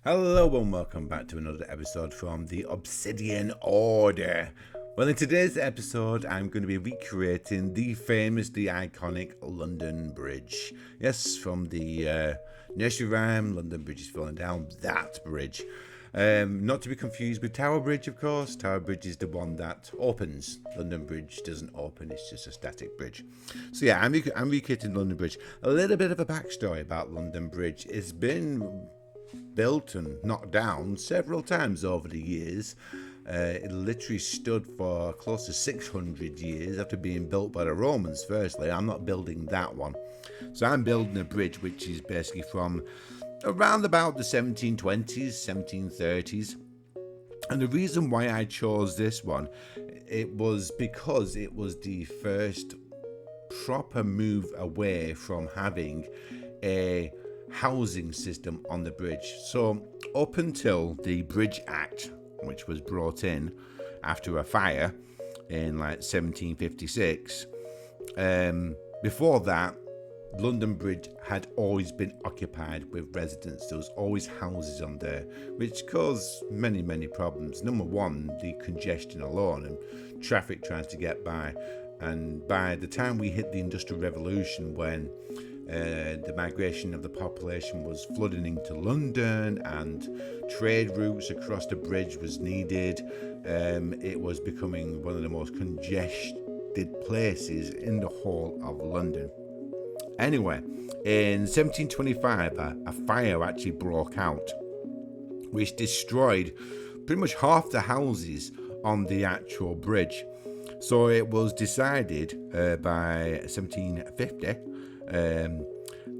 Hello and welcome back to another episode from the Obsidian Order. Well, in today's episode, I'm going to be recreating the famous, the iconic London Bridge. Yes, from the nursery rhyme, London Bridge is falling down, that bridge. Not to be confused with Tower Bridge, of course. Tower Bridge is the one that opens. London Bridge doesn't open, it's just a static bridge. So yeah, I'm recreating London Bridge. A little bit of a backstory about London Bridge. It's been built and knocked down several times over the years. It literally stood for close to 600 years after being built by the Romans. Firstly, I'm not building that one. So I'm building a bridge which is basically from around about the 1720s, 1730s. And the reason why I chose this one, it was because it was the first proper move away from having a housing system on the bridge. So up until the Bridge Act, which was brought in after a fire in like 1756, before that, London Bridge had always been occupied with residents. There was always houses on there, which caused many problems. Number one, the congestion alone and traffic trying to get by. And by the time we hit the Industrial Revolution, when the migration of the population was flooding into London and trade routes across the bridge was needed, it was becoming one of the most congested places in the whole of London. Anyway, in 1725, a fire actually broke out, which destroyed pretty much half the houses on the actual bridge. So it was decided by 1750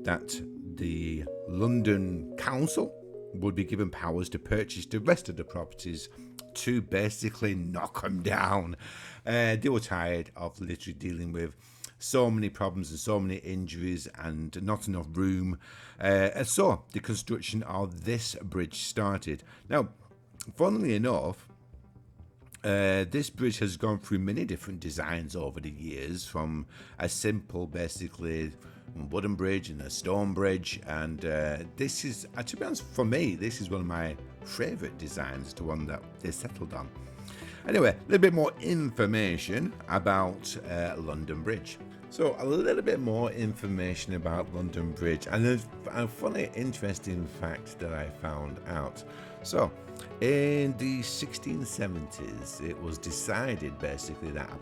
that the London Council would be given powers to purchase the rest of the properties to basically knock them down. They were tired of literally dealing with so many problems and so many injuries and not enough room. And so the construction of this bridge started. Now, funnily enough, this bridge has gone through many different designs over the years, from a simple, basically, wooden bridge and a stone bridge. And this is, to be honest, for me, this is one of my favourite designs, the one that they settled on. Anyway, a little bit more information about London Bridge. So a little bit more information about London Bridge, and a funny, interesting fact that I found out. So, in the 1670s, it was decided basically that a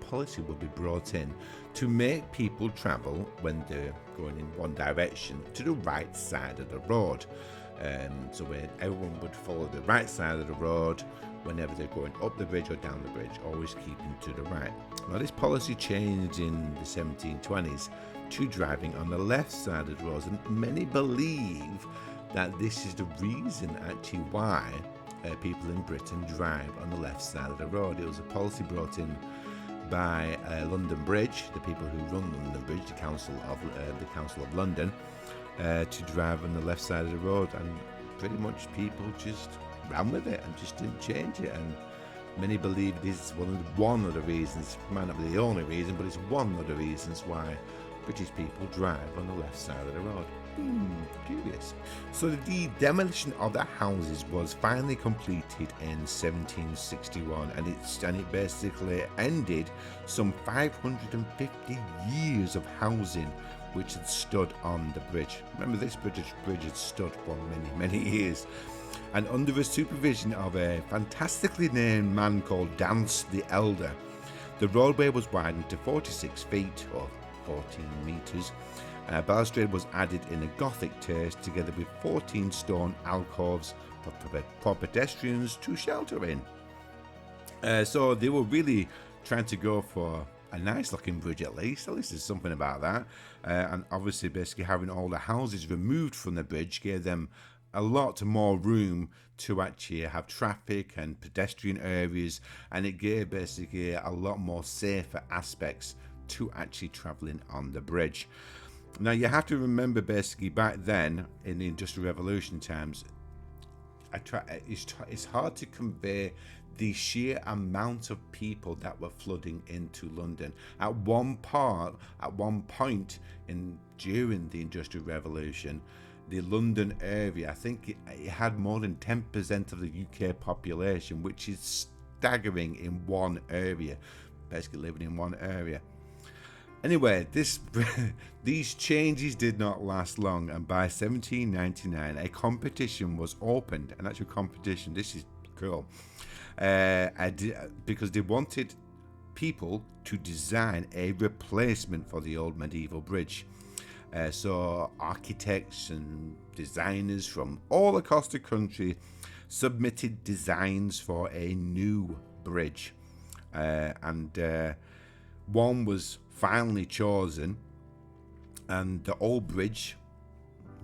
policy would be brought in to make people travel when they're going in one direction to the right side of the road. So where everyone would follow the right side of the road whenever they're going up the bridge or down the bridge, always keeping to the right. Now, this policy changed in the 1720s to driving on the left side of the road, and many believe that this is the reason actually why people in Britain drive on the left side of the road. It was a policy brought in by London Bridge, the people who run London Bridge, the Council of London, to drive on the left side of the road, and pretty much people just ran with it and just didn't change it. And many believe this is one of the reasons, might not be the only reason, but it's one of the reasons why British people drive on the left side of the road. Curious. So the demolition of the houses was finally completed in 1761, and it basically ended some 550 years of housing which had stood on the bridge. Remember, this British bridge had stood for many years. And under the supervision of a fantastically named man called Dance the Elder, the roadway was widened to 46 feet, or 14 metres. Balustrade was added in a Gothic taste, together with 14 stone alcoves for pedestrians to shelter in. So they were really trying to go for a nice looking bridge, at least there's something about that. And obviously basically having all the houses removed from the bridge gave them a lot more room to actually have traffic and pedestrian areas, and it gave basically a lot more safer aspects to actually travelling on the bridge. Now, you have to remember, basically, back then in the Industrial Revolution times, it's hard to convey the sheer amount of people that were flooding into London. At one point during the Industrial Revolution, the London area. I think it had more than 10% of the UK population, which is staggering in one area, basically living in one area. Anyway, these changes did not last long, and by 1799 a competition was opened, an actual competition. This is cool, because they wanted people to design a replacement for the old medieval bridge. So architects and designers from all across the country submitted designs for a new bridge, and one was finally chosen, and the old bridge,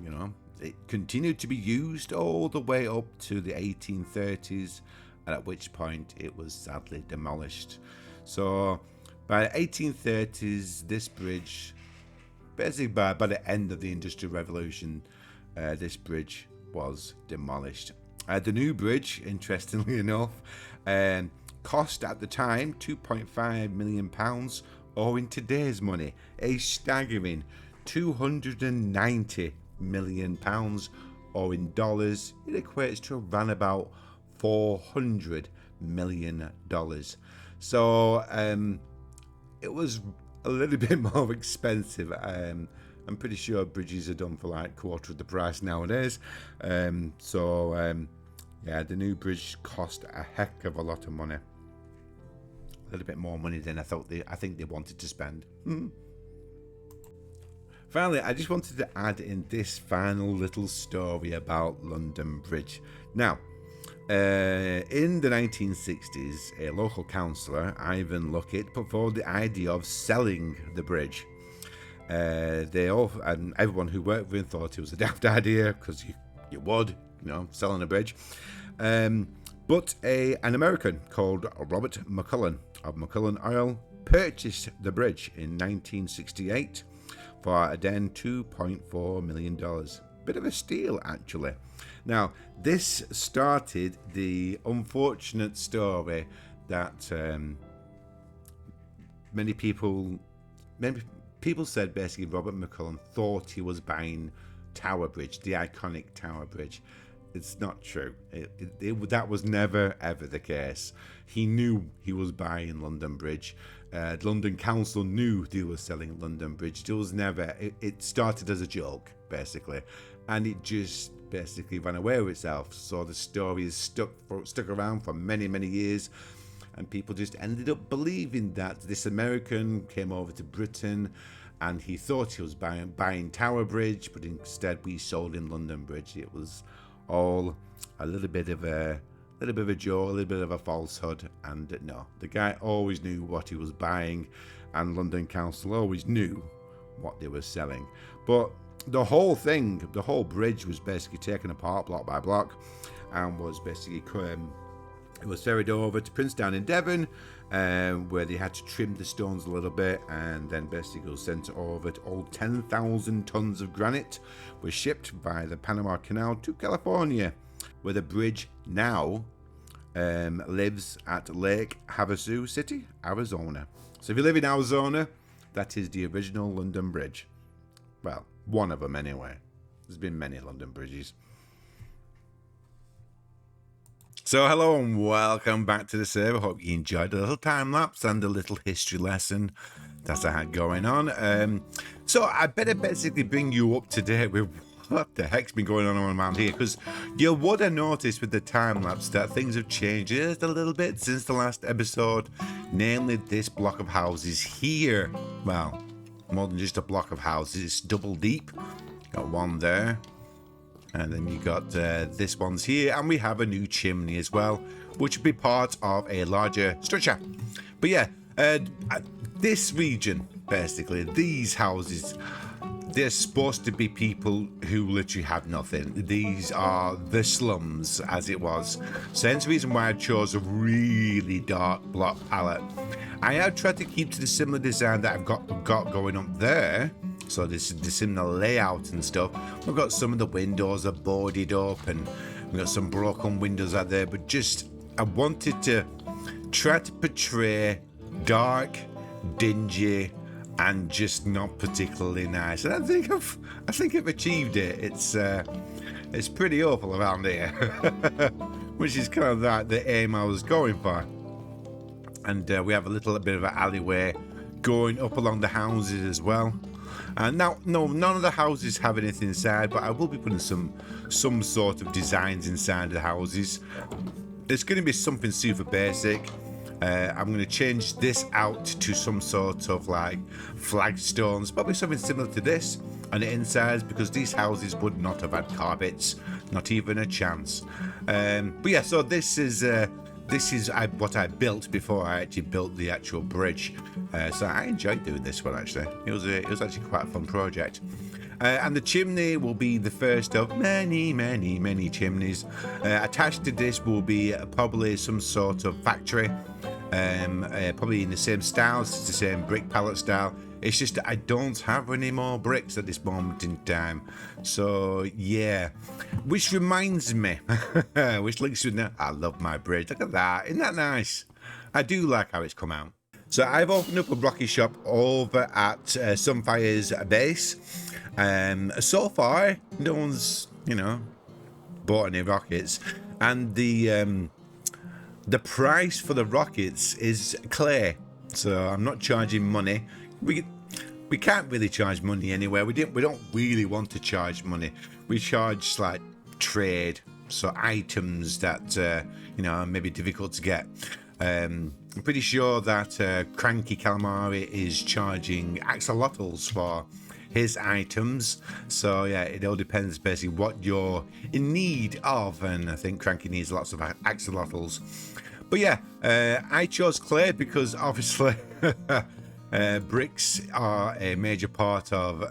you know, it continued to be used all the way up to the 1830s, at which point it was sadly demolished. So by the 1830s, this bridge, basically by the end of the Industrial Revolution, this bridge was demolished. The new bridge, interestingly enough, cost at the time £2.5 million, or in today's money, a staggering £290 million, or in dollars, it equates to around about $400 million. So it was a little bit more expensive. I'm pretty sure bridges are done for like quarter of the price nowadays. Yeah, the new bridge cost a heck of a lot of money. A little bit more money than I think they wanted to spend. Finally, I just wanted to add in this final little story about London Bridge. Now, in the 1960s, a local councillor, Ivan Luckett, put forward the idea of selling the bridge. And everyone who worked with him thought it was a daft idea, because you would, selling a bridge. But an American called Robert McCullen of McCullen Oil purchased the bridge in 1968 for a then $2.4 million. Bit of a steal, actually. Now, this started the unfortunate story that many people said basically Robert McCullen thought he was buying Tower Bridge, the iconic Tower Bridge. It's not true. That was never, ever the case. He knew he was buying London Bridge. London Council knew they were selling London Bridge. It was never. It started as a joke, basically. And it just basically ran away with itself. So the story is stuck around for many, many years. And people just ended up believing that this American came over to Britain and he thought he was buying Tower Bridge, but instead we sold him London Bridge. It was all a little bit of a joke, a little bit of a falsehood, and no, the guy always knew what he was buying, and London Council always knew what they were selling. But the whole bridge was basically taken apart block by block, and was basically it was ferried over to Princetown in Devon, where they had to trim the stones a little bit, and then basically was sent over to all 10,000 tons of granite was shipped via the Panama Canal to California, where the bridge now lives at Lake Havasu City, Arizona. So if you live in Arizona, that is the original London Bridge. Well, one of them anyway. There's been many London bridges. So hello and welcome back to the server. Hope you enjoyed a little time lapse and a little history lesson that I had going on. So I better basically bring you up to date with what the heck's been going on around here, because you would have noticed with the time lapse that things have changed just a little bit since the last episode, namely this block of houses here. Well, more than just a block of houses, it's double deep. Got one there. And then you got this one's here, and we have a new chimney as well, which will be part of a larger structure. But yeah, this region, basically, these houses, they're supposed to be people who literally have nothing. These are the slums, as it was. So hence the reason why I chose a really dark block palette. I have tried to keep to the similar design that I've got going up there. So this is the similar layout and stuff. We've got some of the windows are boarded up, and we've got some broken windows out there. But just, I wanted to try to portray dark, dingy, and just not particularly nice. And I think I've achieved it. It's pretty awful around here, which is kind of the aim I was going for. And we have a little bit of an alleyway going up along the houses as well. And now, no, none of the houses have anything inside, but I will be putting some sort of designs inside the houses. It's going to be something super basic. I'm going to change this out to some sort of like flagstones, probably something similar to this on the insides, because these houses would not have had carpets, not even a chance. But yeah, so this is what I built before I actually built the actual bridge. So I enjoyed doing this one actually. It was actually quite a fun project. And the chimney will be the first of many chimneys. Attached to this will be probably some sort of factory, probably in the same style, it's the same brick pallet style. It's just that I don't have any more bricks at this moment in time. So yeah, which reminds me, which links with now, I love my bridge. Look at that, isn't that nice? I do like how it's come out. So I've opened up a rocket shop over at Sunfire's base. So far, no one's, bought any rockets, and the price for the rockets is clay. So I'm not charging money. We can't really charge money anywhere. We don't really want to charge money. We charge like trade, so items that maybe difficult to get. I'm pretty sure that Cranky Calamari is charging axolotls for his items. So yeah, it all depends basically what you're in need of, and I think Cranky needs lots of axolotls. But yeah, I chose clay because obviously bricks are a major part of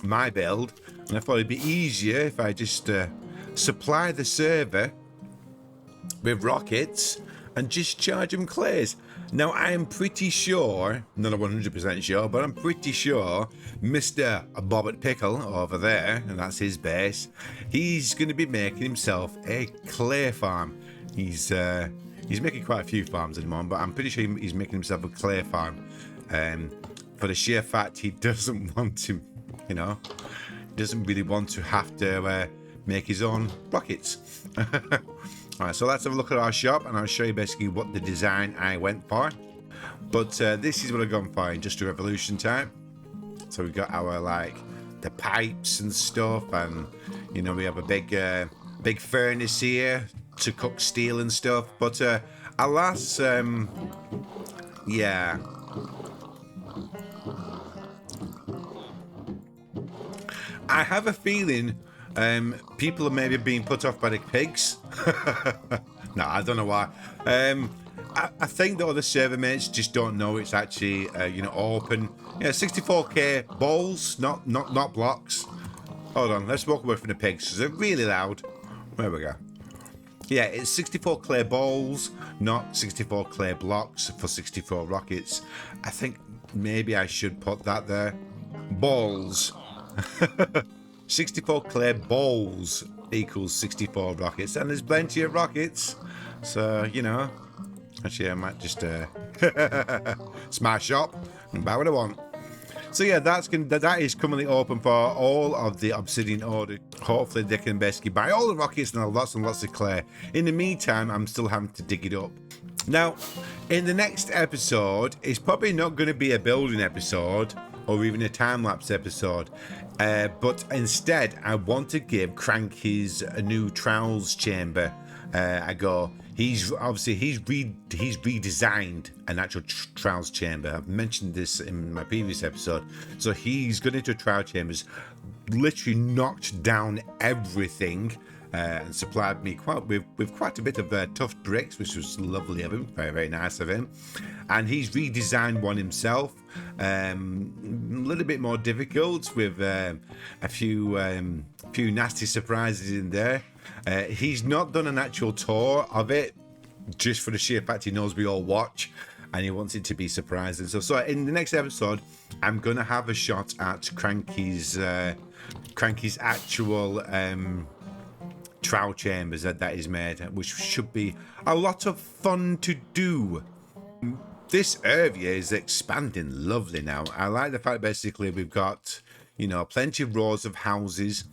my build, and I thought it'd be easier if I just supply the server with rockets and just charge them clays. Now, I am pretty sure, not 100% sure, but I'm pretty sure Mr. BobertPickle over there, and that's his base, he's going to be making himself a clay farm. He's making quite a few farms at the moment, but I'm pretty sure he's making himself a clay farm. For the sheer fact he doesn't want to, doesn't really want to have to make his own rockets. Alright, so let's have a look at our shop, and I'll show you basically what the design I went for. But this is what I've gone for in just a revolution time. So we've got our the pipes and stuff, and we have a big furnace here to cook steel and stuff. But alas, yeah. I have a feeling people are maybe being put off by the pigs. No, I don't know why. I think the other server mates just don't know it's actually open. Yeah, 64k bowls, not blocks. Hold on, let's walk away from the pigs because they're really loud. There we go. Yeah, it's 64 clay bowls, not 64 clay blocks for 64 rockets. I think maybe I should put that there. Balls. 64 clay bowls equals 64 rockets, and there's plenty of rockets. So, actually I might just smash up and buy what I want. So yeah, that is currently open for all of the Obsidian order. Hopefully they can basically buy all the rockets and lots of clay. In the meantime, I'm still having to dig it up. Now, in the next episode, it's probably not going to be a building episode or even a time-lapse episode. But instead, I want to give Cranky's a new trials chamber a go. He's redesigned an actual trials chamber. I've mentioned this in my previous episode. So he's gone into trial chambers, literally knocked down everything, and supplied me with quite a bit of tough bricks, which was lovely of him, very, very nice of him. And he's redesigned one himself, a little bit more difficult, with a few nasty surprises in there. He's not done an actual tour of it, just for the sheer fact he knows we all watch, and he wants it to be surprising. So in the next episode, I'm gonna have a shot at Cranky's actual trial chambers that is made, which should be a lot of fun to do. this area is expanding lovely now. I like the fact basically we've got, you know, plenty of rows of houses.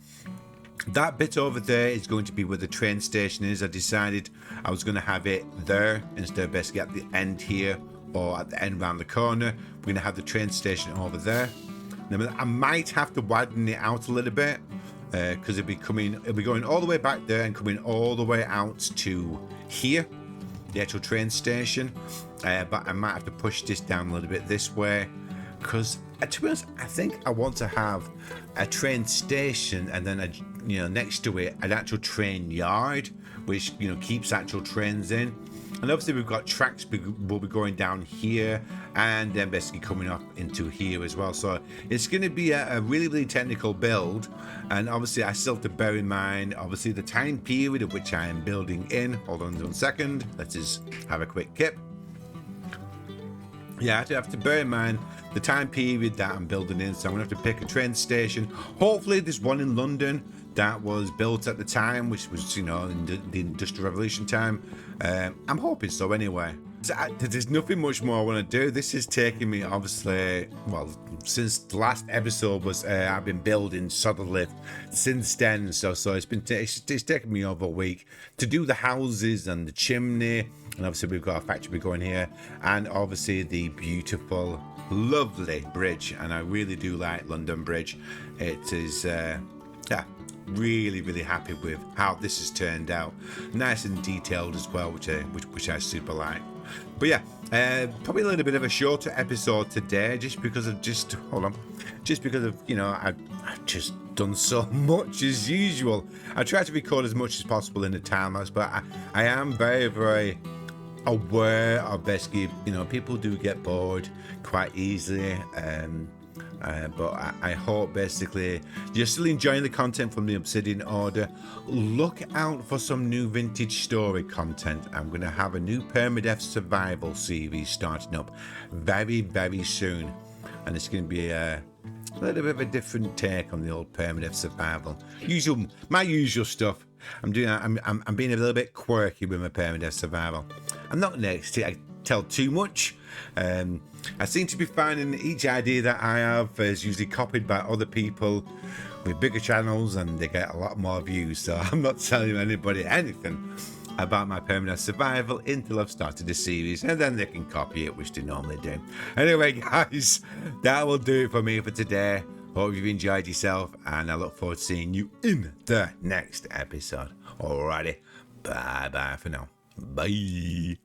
That bit over there is going to be where the train station is. I decided I was going to have it there instead of basically at the end here or at the end round the corner. We're going to have the train station over there. Now, I might have to widen it out a little bit because it'll be going all the way back there and coming all the way out to here, the actual train station. But I might have to push this down a little bit this way because, to be honest, I think I want to have a train station and then next to it an actual train yard, which keeps actual trains in. And obviously we've got tracks will be going down here and then basically coming up into here as well. So it's going to be a really, really technical build. And obviously I still have to bear in mind, obviously, the time period of which I am building in. Hold on 1 second. Let's just have a quick kip. Yeah, I have to bear in mind the time period that I'm building in. So I'm going to have to pick a train station. Hopefully there's one in London that was built at the time, which was, in the Industrial Revolution time. I'm hoping so anyway. There's nothing much more I want to do. This is taking me, obviously, well, since the last episode was, I've been building Sodderlift since then. So it's taken me over a week to do the houses and the chimney. And obviously we've got a factory going here. And obviously the beautiful, lovely bridge. And I really do like London Bridge. It is, really, really happy with how this has turned out. Nice and detailed as well, which I super like. But yeah, probably a little bit of a shorter episode today, just because of I've just done so much as usual. I try to record as much as possible in the time lapse, but I am very, very aware of basically, people do get bored quite easily. But I hope basically you're still enjoying the content from the Obsidian Order. Look out for some new vintage story content. I'm going to have a new permadeath survival series starting up very, very soon. And it's going to be a little bit of a different take on the old permadeath survival. My usual stuff. I'm being a little bit quirky with my permadeath survival. I'm not going to tell too much. I seem to be finding each idea that I have is usually copied by other people with bigger channels and they get a lot more views. So I'm not telling anybody anything about my permanent survival until I've started the series, and then they can copy it, which they normally do. Anyway, guys, that will do it for me for today. Hope you've enjoyed yourself, and I look forward to seeing you in the next episode. Alrighty, bye for now. Bye.